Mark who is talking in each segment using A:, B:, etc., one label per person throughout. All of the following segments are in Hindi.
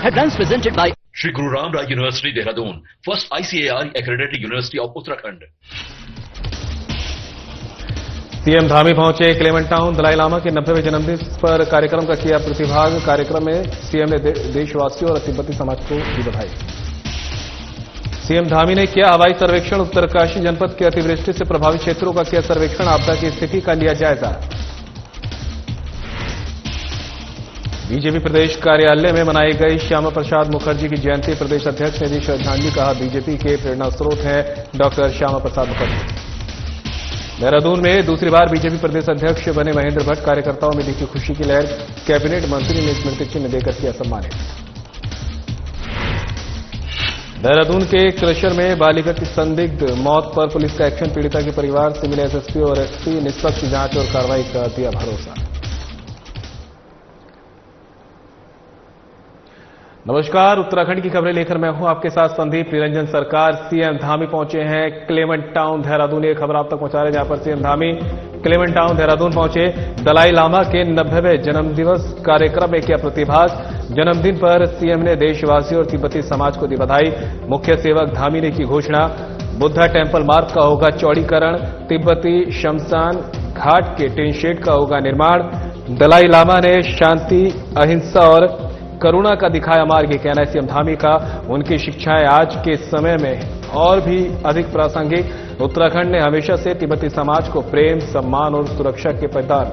A: Headlines presented by
B: Shri Guru Ram Raj University, Dehradun, first ICAR accredited university of Uttarakhand.
C: CM Dhami पहुंचे क्लेमेंट टाउन। दलाई लामा के 90वें जन्मदिन पर कार्यक्रम का किया प्रतिभाग। कार्यक्रम में सीएम ने देशवासियों और तिब्बती समाज को दी बधाई। सीएम धामी ने किया हवाई सर्वेक्षण। उत्तरकाशी जनपद के अतिवृष्टि से प्रभावित क्षेत्रों का किया सर्वेक्षण। आपदा की स्थिति का लिया जायजा। बीजेपी प्रदेश कार्यालय में मनाई गई श्यामा प्रसाद मुखर्जी की जयंती। प्रदेश अध्यक्ष ने दी श्रद्धांजलि। कहा, बीजेपी के प्रेरणा स्रोत हैं डॉक्टर श्यामा प्रसाद मुखर्जी। देहरादून में दूसरी बार बीजेपी प्रदेश अध्यक्ष बने महेंद्र भट्ट। कार्यकर्ताओं में दिखी खुशी की लहर। कैबिनेट मंत्री ने स्मृति चिन्ह देकर किया सम्मानित। देहरादून के क्रशर में बालिका की संदिग्ध मौत पर पुलिस का एक्शन। पीड़िता के परिवार से मिले एसएसपी और एसपी। निष्पक्ष जांच और कार्रवाई का दिया भरोसा। नमस्कार, उत्तराखंड की खबरें लेकर मैं हूं आपके साथ संदीप निरंजन सरकार। सीएम धामी पहुंचे हैं क्लेमेंट टाउन देहरादून। ये खबर आप तक पहुंचा रहे हैं, जहां पर CM Dhami Clement town Dehradun पहुंचे। दलाई लामा के 90वें जन्मदिवस कार्यक्रम में किया प्रतिभाग। जन्मदिन पर सीएम ने देशवासियों और तिब्बती समाज को दी बधाई। मुख्य सेवक धामी ने की घोषणा। बुद्धा टेम्पल मार्ग का होगा चौड़ीकरण। तिब्बती शमशान घाट के टिन शेड का होगा निर्माण। दलाई लामा ने शांति, अहिंसा और करुणा का दिखाया मार्ग। ये कहना है सीएम धामी का। उनकी शिक्षाएं आज के समय में और भी अधिक प्रासंगिक। उत्तराखंड ने हमेशा से तिब्बती समाज को प्रेम, सम्मान और सुरक्षा के प्रदान।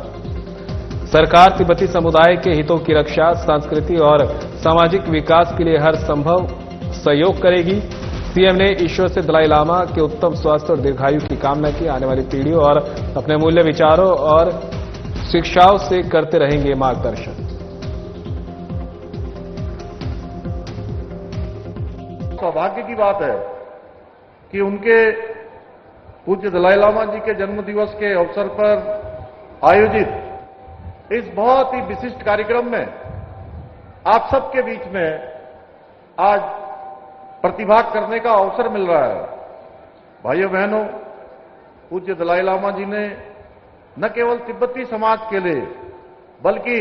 C: सरकार तिब्बती समुदाय के हितों की रक्षा, संस्कृति और सामाजिक विकास के लिए हर संभव सहयोग करेगी। सीएम ने ईश्वर से दलाई लामा के उत्तम स्वास्थ्य और दीर्घायु की कामना की। आने वाली पीढ़ियों और अपने मूल्य विचारों और शिक्षाओं से करते रहेंगे मार्गदर्शन।
D: सौभाग्य की बात है कि उनके पूज्य दलाई लामा जी के जन्म दिवस के अवसर पर आयोजित इस बहुत ही विशिष्ट कार्यक्रम में आप सबके बीच में आज प्रतिभाग करने का अवसर मिल रहा है। भाइयों बहनों, पूज्य दलाई लामा जी ने न केवल तिब्बती समाज के लिए बल्कि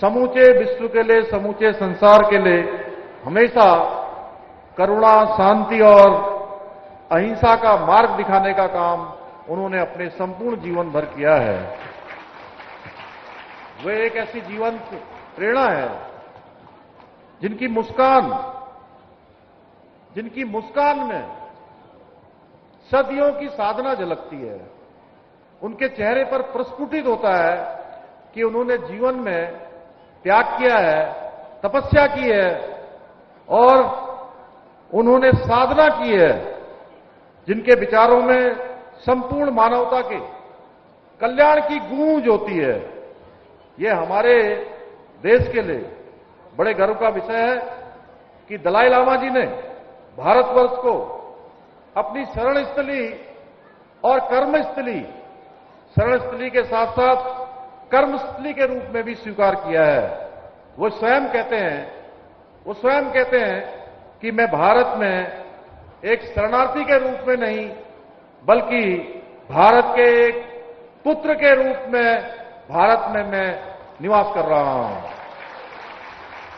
D: समूचे विश्व के लिए, समूचे संसार के लिए हमेशा करुणा, शांति और अहिंसा का मार्ग दिखाने का काम उन्होंने अपने संपूर्ण जीवन भर किया है। वे एक ऐसी जीवंत प्रेरणा है जिनकी मुस्कान में सदियों की साधना झलकती है। उनके चेहरे पर प्रस्फुटित होता है कि उन्होंने जीवन में त्याग किया है, तपस्या की है और उन्होंने साधना की है। जिनके विचारों में संपूर्ण मानवता के कल्याण की गूंज होती है। ये हमारे देश के लिए बड़े गर्व का विषय है कि दलाई लामा जी ने भारतवर्ष को अपनी शरण स्थली और कर्मस्थली, शरण स्थली के साथ साथ कर्मस्थली के रूप में भी स्वीकार किया है। वो स्वयं कहते हैं कि मैं भारत में एक शरणार्थी के रूप में नहीं बल्कि भारत के एक पुत्र के रूप में भारत में मैं निवास कर रहा हूं।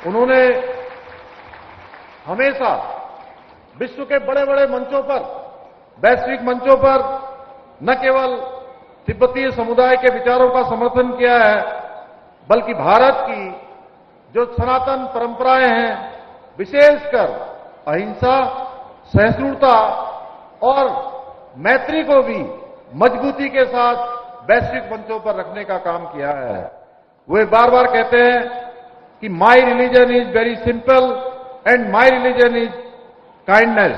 D: उन्होंने हमेशा विश्व के बड़े बड़े मंचों पर, वैश्विक मंचों पर न केवल तिब्बतीय समुदाय के विचारों का समर्थन किया है बल्कि भारत की जो सनातन परंपराएं हैं, विशेषकर अहिंसा, सहिष्णुता और मैत्री को भी मजबूती के साथ वैश्विक मंचों पर रखने का काम किया है। वे बार बार कहते हैं कि my religion is very simple and my religion is kindness,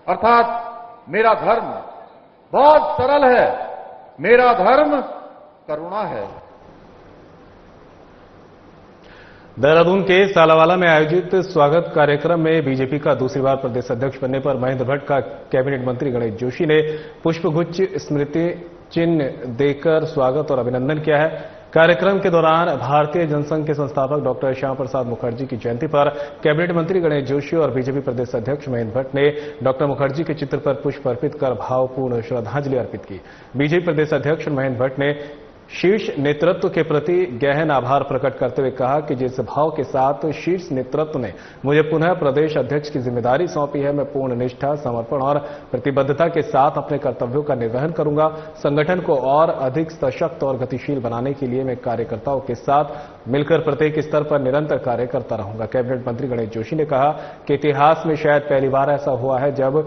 D: अर्थात मेरा धर्म बहुत सरल है, मेरा धर्म करुणा है।
C: देहरादून के सालावाला में आयोजित स्वागत कार्यक्रम में बीजेपी का दूसरी बार प्रदेश अध्यक्ष बनने पर महेंद्र भट्ट का कैबिनेट मंत्री गणेश जोशी ने पुष्पगुच्छ, स्मृति चिन्ह देकर स्वागत और अभिनंदन किया है। कार्यक्रम के दौरान भारतीय जनसंघ के संस्थापक डॉक्टर श्यामा प्रसाद मुखर्जी की जयंती पर कैबिनेट मंत्री गणेश जोशी और बीजेपी प्रदेश अध्यक्ष महेंद्र भट्ट ने डॉक्टर मुखर्जी के चित्र पर पुष्प अर्पित कर भावपूर्ण श्रद्धांजलि अर्पित की। बीजेपी प्रदेश अध्यक्ष महेंद्र भट्ट ने शीर्ष नेतृत्व के प्रति गहन आभार प्रकट करते हुए कहा कि जिस भाव के साथ शीर्ष नेतृत्व ने मुझे पुनः प्रदेश अध्यक्ष की जिम्मेदारी सौंपी है, मैं पूर्ण निष्ठा, समर्पण और प्रतिबद्धता के साथ अपने कर्तव्यों का निर्वहन करूंगा। संगठन को और अधिक सशक्त और गतिशील बनाने के लिए मैं कार्यकर्ताओं के साथ मिलकर प्रत्येक स्तर पर निरंतर कार्य करता रहूंगा। कैबिनेट मंत्री गणेश जोशी ने कहा कि इतिहास में शायद पहली बार ऐसा हुआ है जब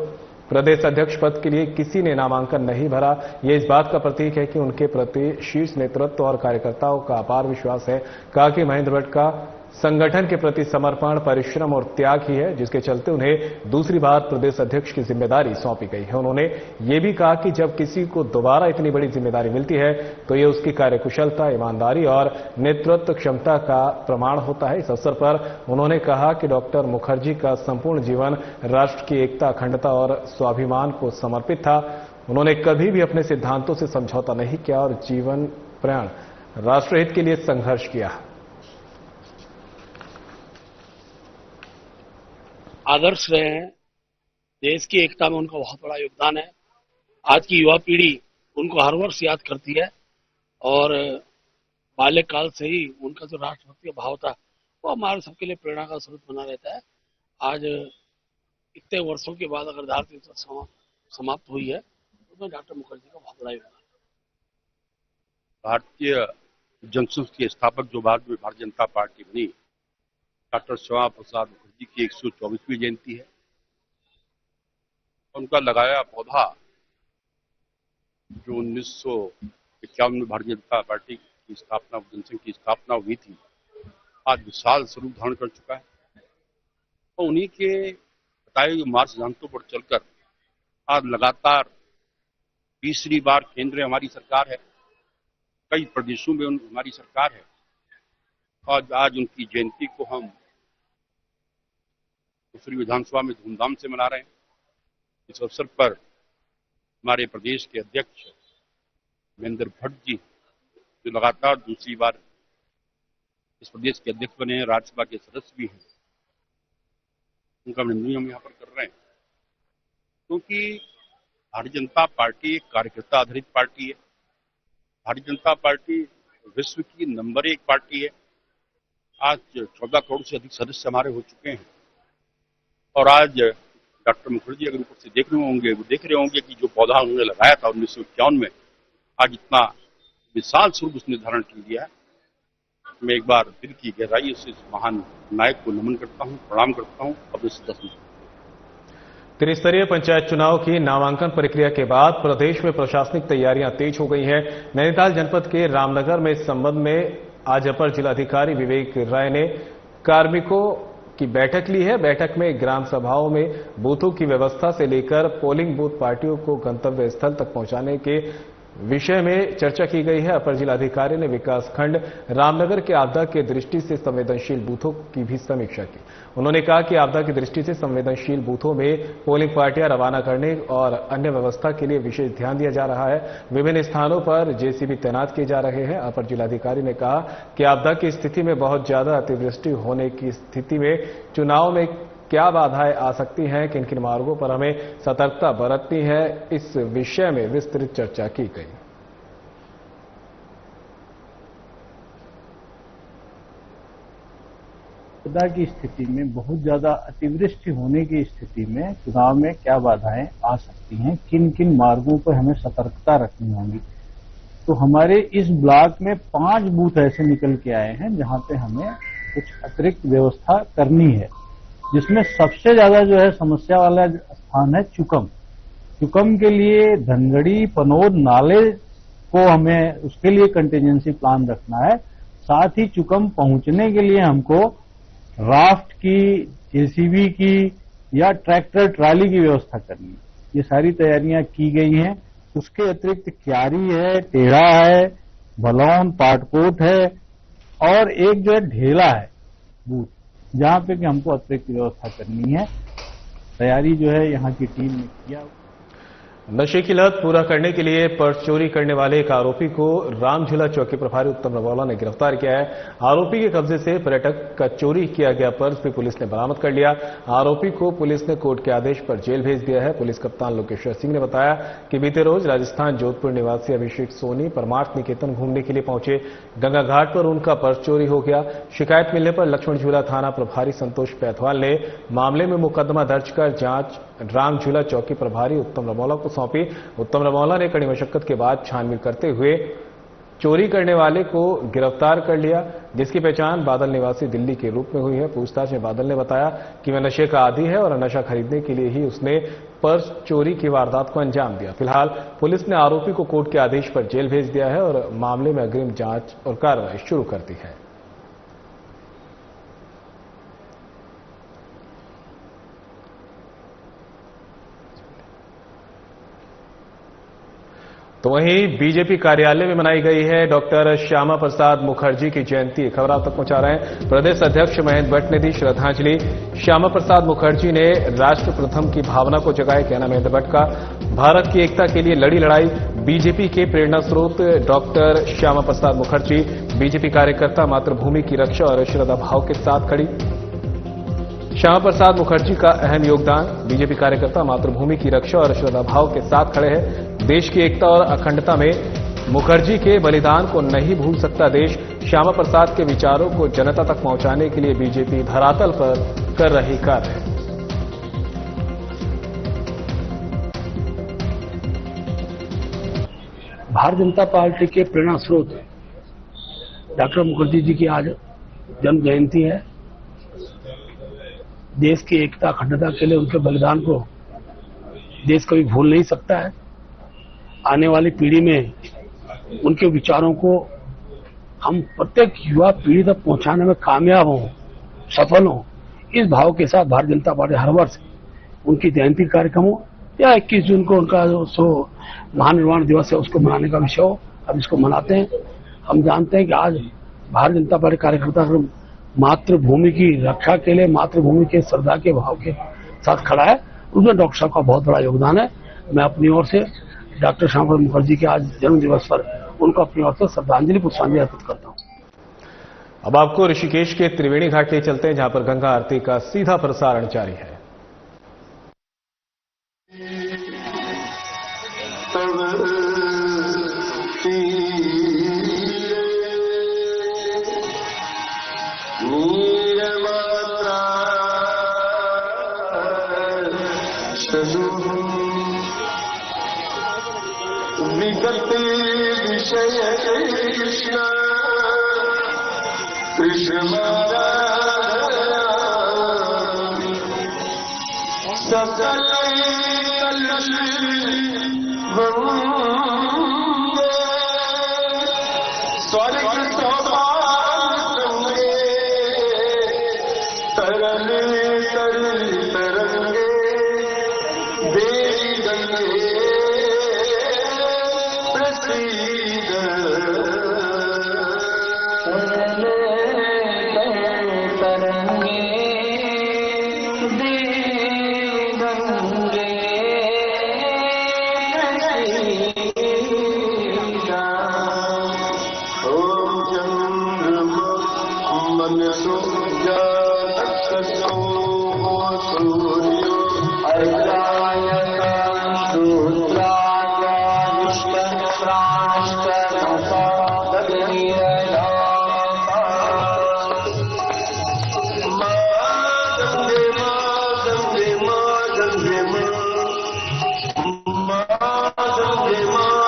C: प्रदेश अध्यक्ष पद के लिए किसी ने नामांकन नहीं भरा। ये इस बात का प्रतीक है कि उनके प्रति शीर्ष नेतृत्व और कार्यकर्ताओं का अपार विश्वास है। कहा कि महेंद्र भट्ट का संगठन के प्रति समर्पण, परिश्रम और त्याग ही है जिसके चलते उन्हें दूसरी बार प्रदेश अध्यक्ष की जिम्मेदारी सौंपी गई है। उन्होंने ये भी कहा कि जब किसी को दोबारा इतनी बड़ी जिम्मेदारी मिलती है तो ये उसकी कार्यकुशलता, ईमानदारी और नेतृत्व क्षमता का प्रमाण होता है। इस अवसर पर उन्होंने कहा कि डॉक्टर मुखर्जी का संपूर्ण जीवन राष्ट्र की एकता, अखंडता और स्वाभिमान को समर्पित था। उन्होंने कभी भी अपने सिद्धांतों से समझौता नहीं किया और जीवन प्राण राष्ट्रहित के लिए संघर्ष किया।
A: आदर्श रहे हैं, देश की एकता में उनका बहुत बड़ा योगदान है। आज की युवा पीढ़ी उनको हर वर्ष याद करती है और बाल्यकाल से ही उनका जो राष्ट्रभक्ति का भाव था वो हमारे सबके लिए प्रेरणा का स्रोत बना रहता है। आज इतने वर्षों के बाद अगर भारतीय समाप्त हुई है तो उसमें डॉक्टर मुखर्जी का बहुत बड़ा योगदान है।
E: भारतीय जनसंघ के स्थापक जो बाद में भारतीय जनता पार्टी बनी, डॉक्टर श्यामा प्रसाद मुखर्जी की 124वीं जयंती है। उनका लगाया पौधा जो 1951 में भारतीय जनता पार्टी की स्थापना, जनसंघ की स्थापना हुई थी, आज विशाल स्वरूप धारण कर चुका है। और उन्हीं के बताए हुए मार्ग सिद्धांतों पर चलकर आज लगातार तीसरी बार केंद्र में हमारी सरकार है, कई प्रदेशों में हमारी सरकार है और आज उनकी जयंती को हम दूसरी विधानसभा में धूमधाम से मना रहे हैं। इस अवसर पर हमारे प्रदेश के अध्यक्ष महेंद्र भट्ट जी जो लगातार दूसरी बार इस प्रदेश के अध्यक्ष बने हैं, राज्यसभा के सदस्य भी हैं, उनका अभिनंदन हम यहाँ पर कर रहे हैं क्योंकि भारतीय जनता पार्टी एक कार्यकर्ता आधारित पार्टी है। भारतीय जनता पार्टी विश्व की नंबर 1 पार्टी है। आज 14 करोड़ से अधिक सदस्य हमारे हो चुके हैं और आज डॉक्टर मुखर्जी अगर ऊपर से देख रहे होंगे कि जो पौधा उन्होंने लगाया था 1951 में, आज इतना विशाल स्वरूप उसने धारण कर लिया है। मैं एक बार दिल की गहराई से इस महान नायक को नमन करता हूँ, प्रणाम करता हूँ। अब इस 10 मिनट
C: त्रिस्तरीय पंचायत चुनाव की नामांकन प्रक्रिया के बाद प्रदेश में प्रशासनिक तैयारियां तेज हो गई हैं। नैनीताल जनपद के रामनगर में इस संबंध में आज अपर जिलाधिकारी विवेक राय ने कार्मिकों की बैठक ली है। बैठक में ग्राम सभाओं में बूथों की व्यवस्था से लेकर पोलिंग बूथ पार्टियों को गंतव्य स्थल तक पहुंचाने के विषय में चर्चा की गई है। अपर जिलाधिकारी ने विकासखंड रामनगर के आपदा की दृष्टि से संवेदनशील बूथों की भी समीक्षा की। उन्होंने कहा कि आपदा की दृष्टि से संवेदनशील बूथों में पोलिंग पार्टियां रवाना करने और अन्य व्यवस्था के लिए विशेष ध्यान दिया जा रहा है। विभिन्न स्थानों पर जेसीबी तैनात किए जा रहे हैं। अपर जिलाधिकारी ने कहा कि आपदा की स्थिति में बहुत ज्यादा अतिवृष्टि होने की स्थिति में चुनाव में क्या बाधाएं आ सकती हैं, किन किन मार्गों पर हमें सतर्कता बरतनी है, इस विषय में विस्तृत चर्चा की गई।
F: आपदा की स्थिति में बहुत ज्यादा अतिवृष्टि होने की स्थिति में चुनाव में क्या बाधाएं आ सकती हैं, किन किन मार्गों पर हमें सतर्कता रखनी होगी। तो हमारे इस ब्लॉक में 5 बूथ ऐसे निकल के आए हैं जहां पे हमें कुछ अतिरिक्त व्यवस्था करनी है, जिसमें सबसे ज्यादा जो है समस्या वाला स्थान है चुकम। चुकम के लिए धनगढ़ी पनोद नाले को हमें उसके लिए कंटीजेंसी प्लान रखना है। साथ ही चुकम पहुंचने के लिए हमको राफ्ट की, जेसीबी की या ट्रैक्टर ट्राली की व्यवस्था करनी है। ये सारी तैयारियां की गई हैं। उसके अतिरिक्त क्यारी है, टेढ़ा है, भलौन, पाटकोट है और एक जो है ढेला है बूथ, जहां पे कि हमको अतिरिक्त व्यवस्था करनी है। तैयारी जो है यहाँ की टीम ने किया।
C: नशे की लत पूरा करने के लिए पर्स चोरी करने वाले एक आरोपी को रामझूला चौकी प्रभारी उत्तम रमौला ने गिरफ्तार किया है। आरोपी के कब्जे से पर्यटक का चोरी किया गया पर्स भी पुलिस ने बरामद कर लिया। आरोपी को पुलिस ने कोर्ट के आदेश पर जेल भेज दिया है। पुलिस कप्तान लोकेश्वर सिंह ने बताया कि बीते रोज राजस्थान जोधपुर निवासी अभिषेक सोनी परमार्थ निकेतन घूमने के लिए पहुंचे। गंगा घाट पर उनका पर्स चोरी हो गया। शिकायत मिलने पर लक्ष्मण झूला थाना प्रभारी संतोष पैथवाल ने मामले में मुकदमा दर्ज कर जांच रामझूला चौकी प्रभारी उत्तम रमौला को सौंपी। उत्तम रमौला ने कड़ी मशक्कत के बाद छानबीन करते हुए चोरी करने वाले को गिरफ्तार कर लिया, जिसकी पहचान बादल निवासी दिल्ली के रूप में हुई है। पूछताछ में बादल ने बताया कि वह नशे का आदी है और नशा खरीदने के लिए ही उसने पर्स चोरी की वारदात को अंजाम दिया। फिलहाल पुलिस ने आरोपी को कोर्ट के आदेश पर जेल भेज दिया है और मामले में अग्रिम जांच और कार्रवाई शुरू कर दी है। तो वहीं बीजेपी कार्यालय में मनाई गई है डॉक्टर श्यामा प्रसाद मुखर्जी की जयंती। खबर आप तक पहुंचा रहे हैं। प्रदेश अध्यक्ष महेंद्र भट्ट ने दी श्रद्धांजलि। श्यामा प्रसाद मुखर्जी ने राष्ट्र प्रथम की भावना को जगाया, कहना महेंद्र भट्ट का। भारत की एकता के लिए लड़ी लड़ाई। बीजेपी के प्रेरणा स्रोत डॉक्टर श्यामा प्रसाद मुखर्जी। बीजेपी कार्यकर्ता मातृभूमि की रक्षा और श्रद्धा भाव के साथ खड़ी। श्यामा प्रसाद मुखर्जी का अहम योगदान। बीजेपी कार्यकर्ता मातृभूमि की रक्षा और श्रद्धा भाव के साथ खड़े हैं। देश की एकता और अखंडता में मुखर्जी के बलिदान को नहीं भूल सकता देश। श्यामा प्रसाद के विचारों को जनता तक पहुंचाने के लिए बीजेपी धरातल पर कर रही कार्य।
A: भारतीय जनता पार्टी के प्रेरणा स्रोत डॉक्टर मुखर्जी जी की आज जन्म जयंती है। देश की एकता अखंडता के लिए उनके बलिदान को देश कभी भूल नहीं सकता है। आने वाली पीढ़ी में उनके विचारों को हम प्रत्येक युवा पीढ़ी तक पहुंचाने में कामयाब हों, सफल हों, इस भाव के साथ भारतीय जनता पार्टी हर वर्ष उनकी जयंती कार्यक्रम हो या 21 जून को उनका जो महानिर्वाण दिवस है उसको मनाने का विषय हो, अब इसको मनाते हैं। हम जानते हैं कि आज भारतीय जनता पार्टी कार्यकर्ता मातृभूमि की रक्षा के लिए मातृभूमि के श्रद्धा के भाव के साथ खड़ा है। उसमें डॉक्टर साहब का बहुत बड़ा योगदान है। मैं अपनी ओर से डॉक्टर श्यामा मुखर्जी के आज जन्म दिवस पर उनको अपनी ओर से श्रद्धांजलि पुष्पांजलि अर्पित करता हूं।
C: अब आपको ऋषिकेश के त्रिवेणी घाट ले चलते हैं, जहां पर गंगा आरती का सीधा प्रसारण जारी है।
G: विषय कृष्ण कृष्ण सकल स्वर्ग सौभाग्य तरंगे देवी गंगे
H: Deva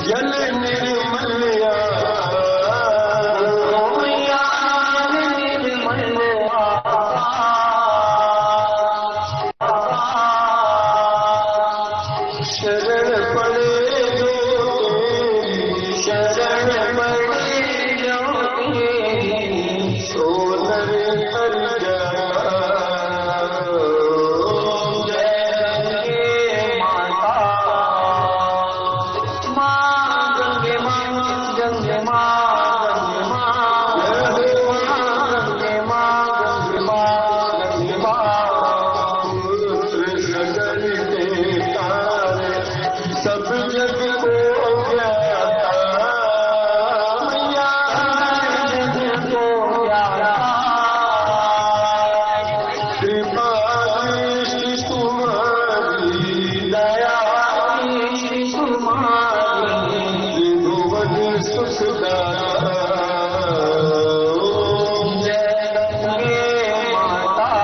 G: जल निर्मलया शरण पड़े जो तेरी शरण पड़े जो तेरी सोनर कर सब जग को ज्ञाता मैया जग को ज्ञाता कृपा दृष्टि तुम्हारी दया दृष्टि तुम्हारी त्रिभुवन सुखदाता जय गंगे माता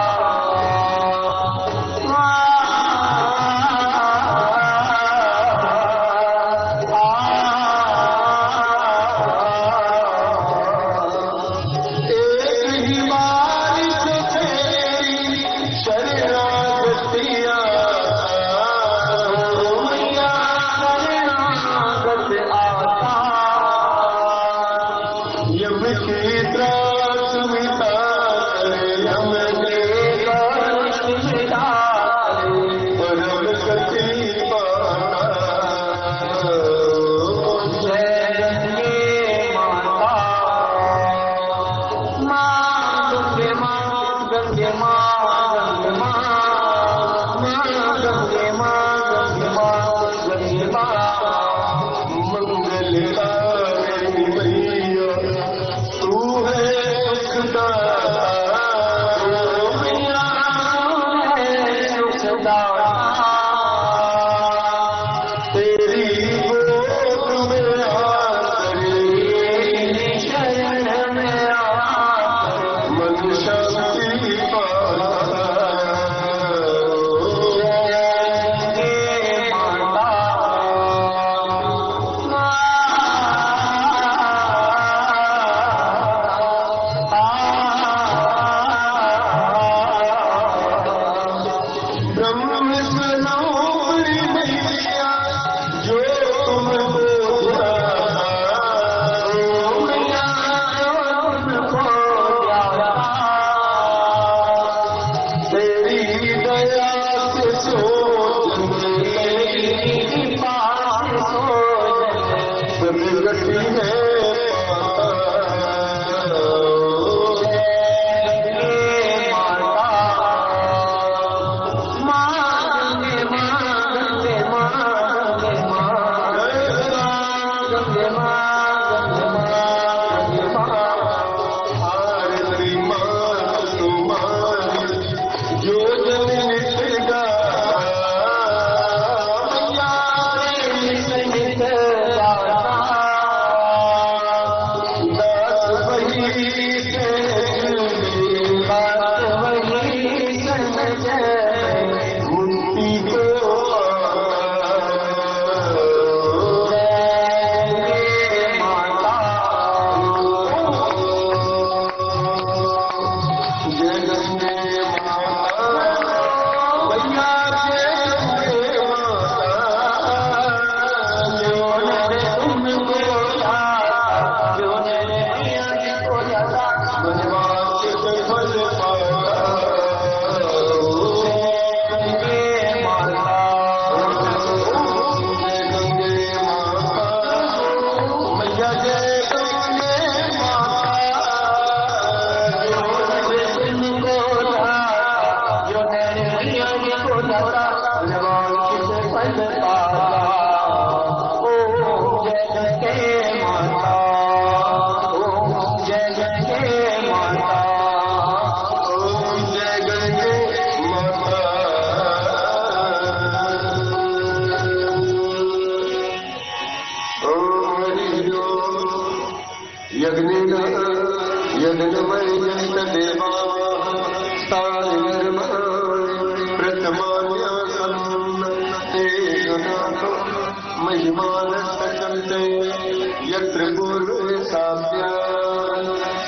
G: महिमान सकल यत्र पूर्वसाभ्य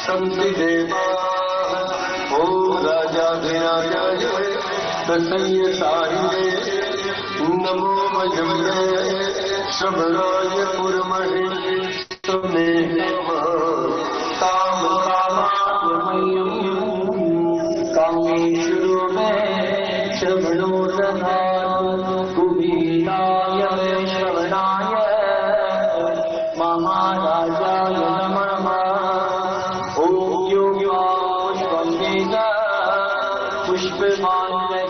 G: सन्ति देवा ॐ राजाधिराजाय प्रसय्यसारिणे नमो मजमये श्रवणाय पुरमहे समे नमः काम कामात्मयम् कामेश्वरो मे श्रवणो दधातु कुबीराय मे श्रवणाय महाराजाय नमः ॐ योगाश्वमेध पुष्पमाल्यजान्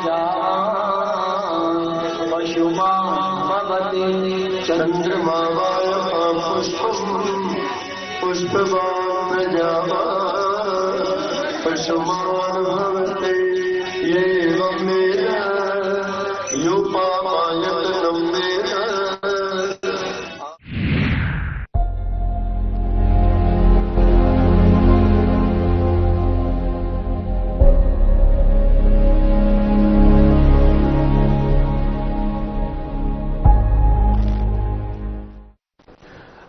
G: पशुमान् भवति चन्द्रमावाय पुष्पम् पुष्पवान् प्रजावान् पशुमान् भवति एवं मेद योपामायतनं मेद।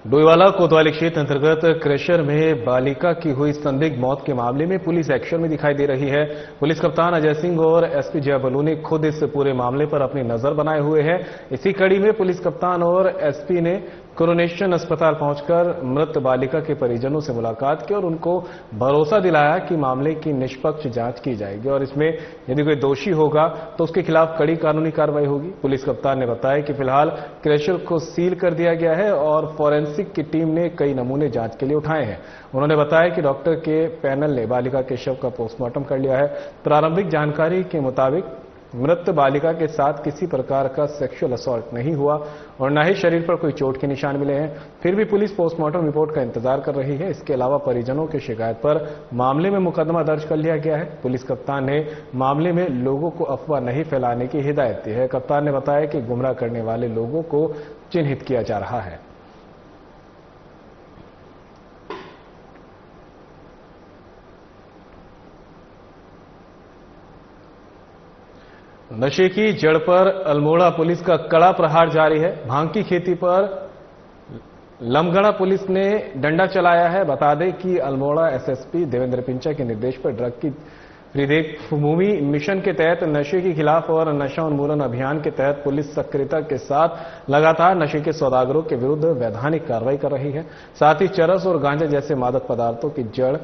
C: डोईवाला कोतवाली क्षेत्र अंतर्गत क्रेशर में बालिका की हुई संदिग्ध मौत के मामले में पुलिस एक्शन में दिखाई दे रही है। पुलिस कप्तान अजय सिंह और एसपी जय बलू ने खुद इस पूरे मामले पर अपनी नजर बनाए हुए हैं। इसी कड़ी में पुलिस कप्तान और एसपी ने कोरोनेशन अस्पताल पहुंचकर मृत बालिका के परिजनों से मुलाकात की और उनको भरोसा दिलाया कि मामले की निष्पक्ष जांच की जाएगी और इसमें यदि कोई दोषी होगा तो उसके खिलाफ कड़ी कानूनी कार्रवाई होगी। पुलिस कप्तान ने बताया कि फिलहाल क्रेशर को सील कर दिया गया है और फॉरेंसिक की टीम ने कई नमूने जांच के लिए उठाए हैं। उन्होंने बताया कि डॉक्टर के पैनल ने बालिका के शव का पोस्टमार्टम कर लिया है। प्रारंभिक जानकारी के मुताबिक मृत बालिका के साथ किसी प्रकार का सेक्सुअल असॉल्ट नहीं हुआ और न ही शरीर पर कोई चोट के निशान मिले हैं। फिर भी पुलिस पोस्टमार्टम रिपोर्ट का इंतजार कर रही है। इसके अलावा परिजनों की शिकायत पर मामले में मुकदमा दर्ज कर लिया गया है। पुलिस कप्तान ने मामले में लोगों को अफवाह नहीं फैलाने की हिदायत दी है। कप्तान ने बताया कि गुमराह करने वाले लोगों को चिन्हित किया जा रहा है। नशे की जड़ पर अल्मोड़ा पुलिस का कड़ा प्रहार जारी है। भांग की खेती पर लमगढ़ा पुलिस ने डंडा चलाया है। बता दें कि अल्मोड़ा एसएसपी देवेंद्र पिंचा के निर्देश पर ड्रग की त्रिदेशभूमि मिशन के तहत नशे के खिलाफ और नशा उन्मूलन अभियान के तहत पुलिस सक्रियता के साथ लगातार नशे के सौदागरों के विरुद्ध वैधानिक कार्रवाई कर रही है। साथ ही चरस और गांजा जैसे मादक पदार्थों की जड़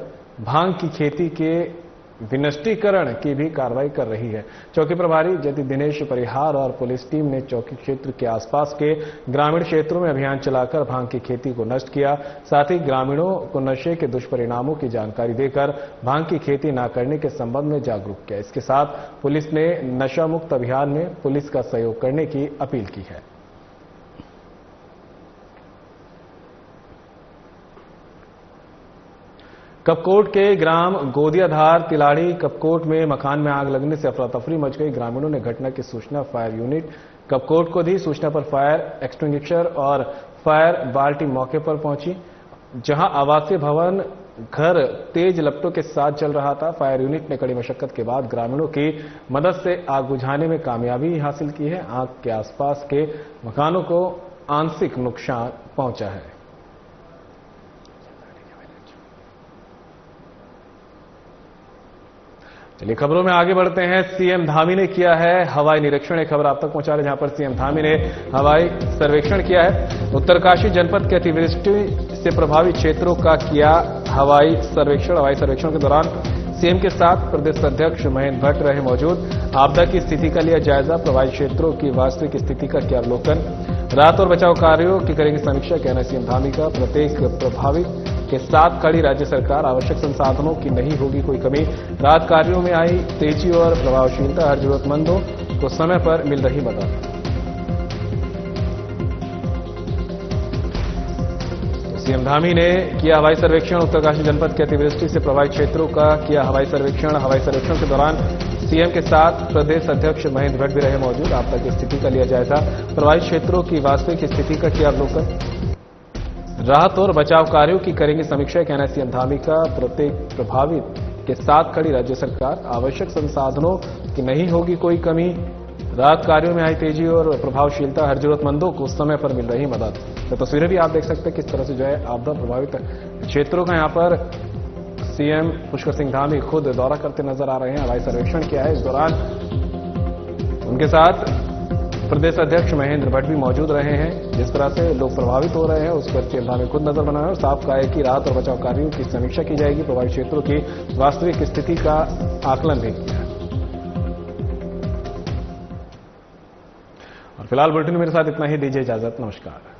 C: भांग की खेती के विनष्टीकरण की भी कार्रवाई कर रही है। चौकी प्रभारी जति दिनेश परिहार और पुलिस टीम ने चौकी क्षेत्र के आसपास के ग्रामीण क्षेत्रों में अभियान चलाकर भांग की खेती को नष्ट किया। साथ ही ग्रामीणों को नशे के दुष्परिणामों की जानकारी देकर भांग की खेती न करने के संबंध में जागरूक किया। इसके साथ पुलिस ने नशा मुक्त अभियान में पुलिस का सहयोग करने की अपील की है। कपकोट के ग्राम गोदियाधार तिलाड़ी कपकोट में मकान में आग लगने से अफरा तफरी मच गई। ग्रामीणों ने घटना की सूचना फायर यूनिट कपकोट को दी। सूचना पर फायर एक्सटिंग्विशर और फायर बाल्टी मौके पर पहुंची, जहां आवासीय भवन घर तेज लपटों के साथ जल रहा था। फायर यूनिट ने कड़ी मशक्कत के बाद ग्रामीणों की मदद से आग बुझाने में कामयाबी हासिल की है। आग के आसपास के मकानों को आंशिक नुकसान पहुंचा है। चलिए खबरों में आगे बढ़ते हैं। सीएम धामी ने किया है हवाई निरीक्षण। एक खबर आप तक पहुंचा रहे, जहां पर सीएम धामी ने हवाई सर्वेक्षण किया है। उत्तरकाशी जनपद के अतिवृष्टि से प्रभावित क्षेत्रों का किया हवाई सर्वेक्षण। हवाई सर्वेक्षण के दौरान सीएम के साथ प्रदेश अध्यक्ष महेंद्र भट्ट रहे मौजूद। आपदा की स्थिति का लिया जायजा। प्रभावित क्षेत्रों की वास्तविक स्थिति का किया अवलोकन। राहत और बचाव कार्यों की करेंगे समीक्षा, कहना सीएम धामी का। प्रत्येक प्रभावित के साथ खड़ी राज्य सरकार। आवश्यक संसाधनों की नहीं होगी कोई कमी। राहत कार्यों में आई तेजी और प्रभावशीलता। हर जरूरतमंदों को समय पर मिल रही मदद। सीएम धामी ने किया हवाई सर्वेक्षण। उत्तरकाशी जनपद के अतिवृष्टि से प्रभावित क्षेत्रों का किया हवाई सर्वेक्षण। हवाई सर्वेक्षण के दौरान सीएम के साथ प्रदेश अध्यक्ष महेंद्र भट्ट भी रहे मौजूद। आपदा की स्थिति का लिया जायजा। प्रभावित क्षेत्रों की वास्तविक स्थिति का किया अवलोकन। राहत और बचाव कार्यों की करेंगे समीक्षा, कहना सीएम धामी का। प्रत्येक प्रभावित के साथ खड़ी राज्य सरकार। आवश्यक संसाधनों की नहीं होगी कोई कमी। राहत कार्यों में आई तेजी और प्रभावशीलता, हर जरूरतमंदों को समय पर मिल रही मदद। तो तस्वीरें भी आप देख सकते हैं किस तरह से जो है आपदा प्रभावित क्षेत्रों का यहां पर सीएम पुष्कर सिंह धामी खुद दौरा करते नजर आ रहे हैं। हवाई सर्वेक्षण किया है। इस दौरान उनके साथ प्रदेश अध्यक्ष महेंद्र भट्ट भी मौजूद रहे हैं। जिस तरह से लोग प्रभावित हो रहे हैं उस पर सीएम धामी खुद नजर बनाए और साफ कहा है कि राहत और बचाव कार्यों की समीक्षा की जाएगी। प्रभावित क्षेत्रों की वास्तविक स्थिति का आकलन भी किया। और फिलहाल बुलेटिन मेरे साथ इतना ही। दीजिए इजाजत। नमस्कार।